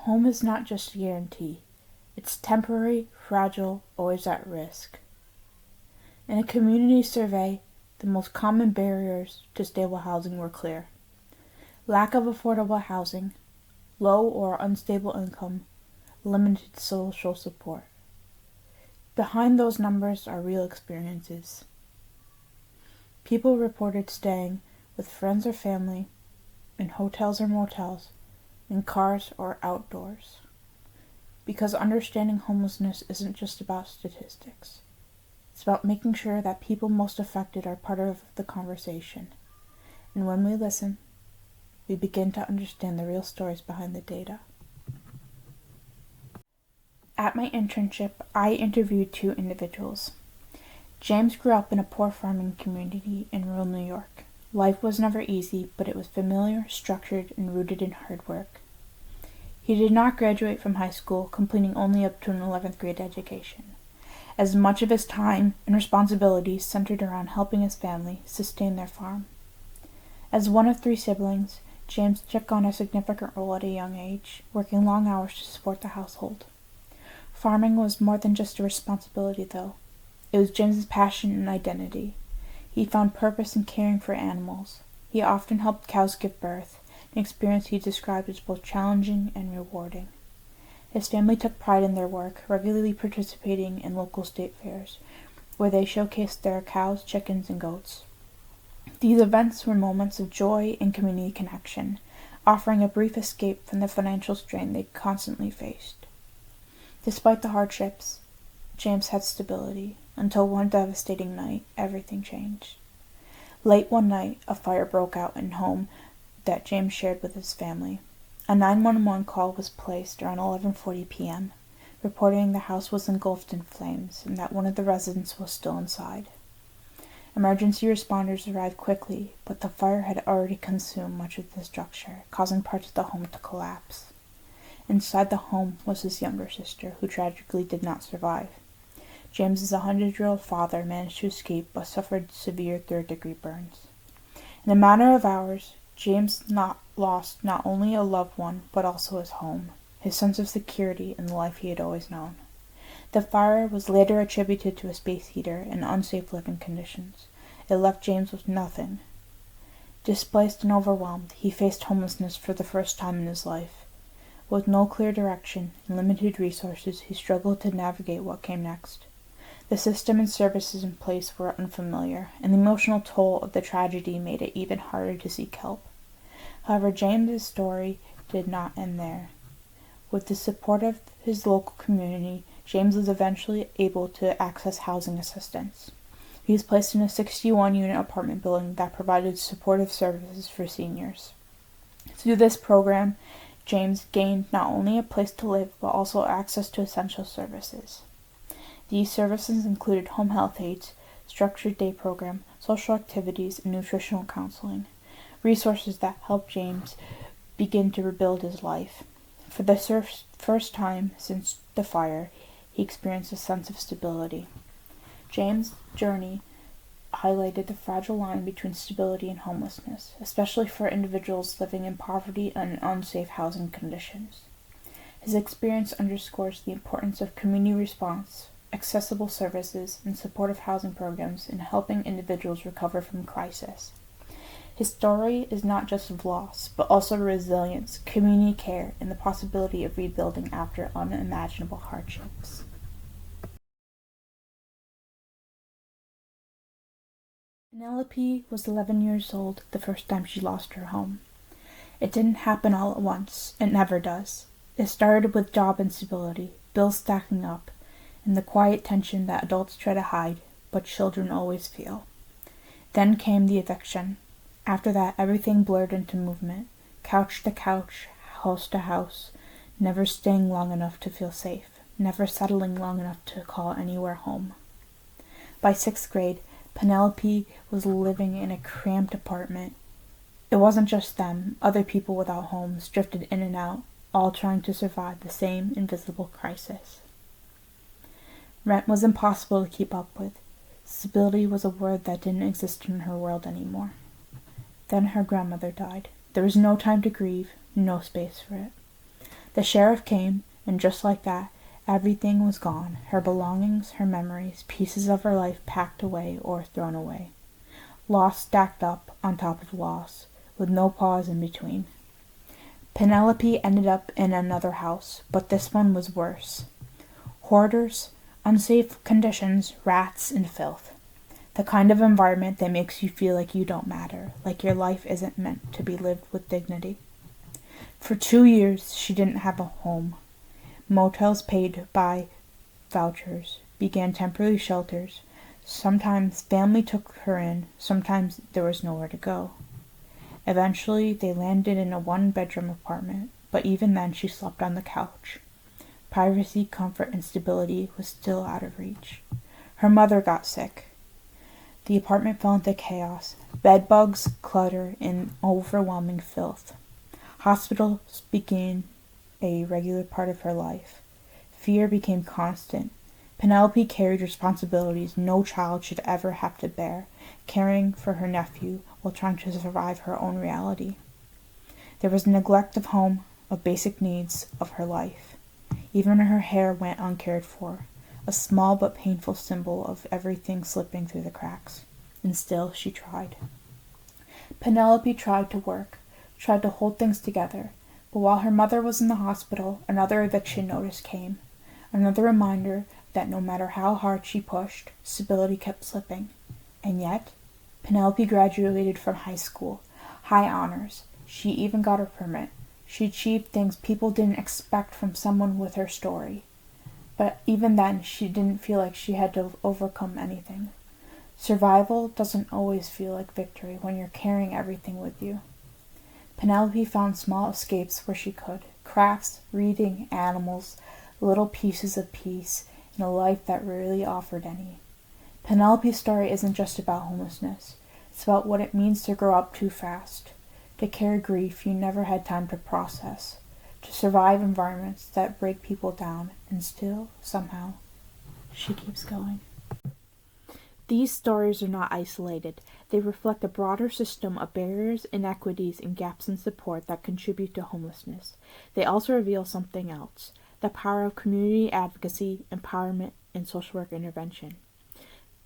Home is not just a guarantee. It's temporary, fragile, always at risk. In a community survey, the most common barriers to stable housing were clear: lack of affordable housing, low or unstable income, limited social support. Behind those numbers are real experiences. People reported staying with friends or family, in hotels or motels, in cars or outdoors. Because understanding homelessness isn't just about statistics. It's about making sure that people most affected are part of the conversation. And when we listen, we begin to understand the real stories behind the data. At my internship, I interviewed two individuals. James grew up in a poor farming community in rural New York. Life was never easy, but it was familiar, structured, and rooted in hard work. He did not graduate from high school, completing only up to an 11th grade education, as much of his time and responsibilities centered around helping his family sustain their farm. As one of three siblings, James took on a significant role at a young age, working long hours to support the household. Farming was more than just a responsibility, though. It was James's passion and identity. He found purpose in caring for animals. He often helped cows give birth, an experience he described as both challenging and rewarding. His family took pride in their work, regularly participating in local state fairs, where they showcased their cows, chickens, and goats. These events were moments of joy and community connection, offering a brief escape from the financial strain they constantly faced. Despite the hardships, James had stability, until one devastating night, everything changed. Late one night, a fire broke out in a home that James shared with his family. A 911 call was placed around 11:40 p.m., reporting the house was engulfed in flames and that one of the residents was still inside. Emergency responders arrived quickly, but the fire had already consumed much of the structure, causing parts of the home to collapse. Inside the home was his younger sister, who tragically did not survive. James's 100-year-old father managed to escape but suffered severe third-degree burns. In a matter of hours, James lost not only a loved one, but also his home, his sense of security, and the life he had always known. The fire was later attributed to a space heater and unsafe living conditions. It left James with nothing. Displaced and overwhelmed, he faced homelessness for the first time in his life. With no clear direction and limited resources, he struggled to navigate what came next. The system and services in place were unfamiliar, and the emotional toll of the tragedy made it even harder to seek help. However, James's story did not end there. With the support of his local community, James was eventually able to access housing assistance. He was placed in a 61-unit apartment building that provided supportive services for seniors. Through this program, James gained not only a place to live, but also access to essential services. These services included home health aides, structured day program, social activities, and nutritional counseling, resources that helped James begin to rebuild his life. For the first time since the fire, he experienced a sense of stability. James' journey highlighted the fragile line between stability and homelessness, especially for individuals living in poverty and unsafe housing conditions. His experience underscores the importance of community response, accessible services, and supportive housing programs in helping individuals recover from crisis. His story is not just of loss, but also resilience, community care, and the possibility of rebuilding after unimaginable hardships. Penelope was 11 years old the first time she lost her home. It didn't happen all at once. It never does. It started with job instability, bills stacking up, and the quiet tension that adults try to hide, but children always feel. Then came the eviction. After that, everything blurred into movement, couch to couch, house to house, never staying long enough to feel safe, never settling long enough to call anywhere home. By 6th grade, Penelope was living in a cramped apartment. It wasn't just them. Other people without homes drifted in and out, all trying to survive the same invisible crisis. Rent was impossible to keep up with. Stability was a word that didn't exist in her world anymore. Then her grandmother died. There was no time to grieve, no space for it. The sheriff came, and just like that, everything was gone. Her belongings, her memories, pieces of her life packed away or thrown away. Loss stacked up on top of loss, with no pause in between. Penelope ended up in another house, but this one was worse. Hoarders, unsafe conditions, rats, and filth. The kind of environment that makes you feel like you don't matter, like your life isn't meant to be lived with dignity. For 2 years, she didn't have a home. Motels paid by vouchers began temporary shelters. Sometimes family took her in, sometimes there was nowhere to go. Eventually, they landed in a one-bedroom apartment, but even then she slept on the couch. Privacy, comfort, and stability was still out of reach. Her mother got sick. The apartment fell into chaos, bedbugs, clutter, and overwhelming filth. Hospitals became a regular part of her life. Fear became constant. Penelope carried responsibilities no child should ever have to bear, caring for her nephew while trying to survive her own reality. There was neglect of home, of basic needs, of her life. Even her hair went uncared for, a small but painful symbol of everything slipping through the cracks. And still she tried. Penelope tried to work, tried to hold things together, but while her mother was in the hospital, another eviction notice came. Another reminder that no matter how hard she pushed, stability kept slipping. And yet, Penelope graduated from high school, high honors. She even got her permit. She achieved things people didn't expect from someone with her story. But even then, she didn't feel like she had to overcome anything. Survival doesn't always feel like victory when you're carrying everything with you. Penelope found small escapes where she could. Crafts, reading, animals, little pieces of peace in a life that rarely offered any. Penelope's story isn't just about homelessness. It's about what it means to grow up too fast, to carry grief you never had time to process, to survive environments that break people down, and still, somehow, she keeps going. These stories are not isolated. They reflect a broader system of barriers, inequities, and gaps in support that contribute to homelessness. They also reveal something else: the power of community advocacy, empowerment, and social work intervention.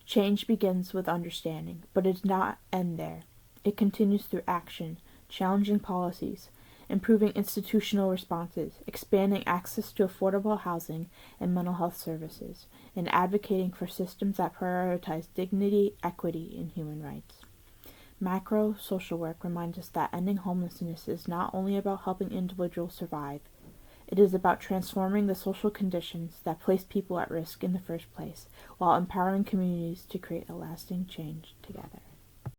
Change begins with understanding, but it does not end there. It continues through action, challenging policies, improving institutional responses, expanding access to affordable housing and mental health services, and advocating for systems that prioritize dignity, equity, and human rights. Macro social work reminds us that ending homelessness is not only about helping individuals survive, it is about transforming the social conditions that place people at risk in the first place, while empowering communities to create a lasting change together.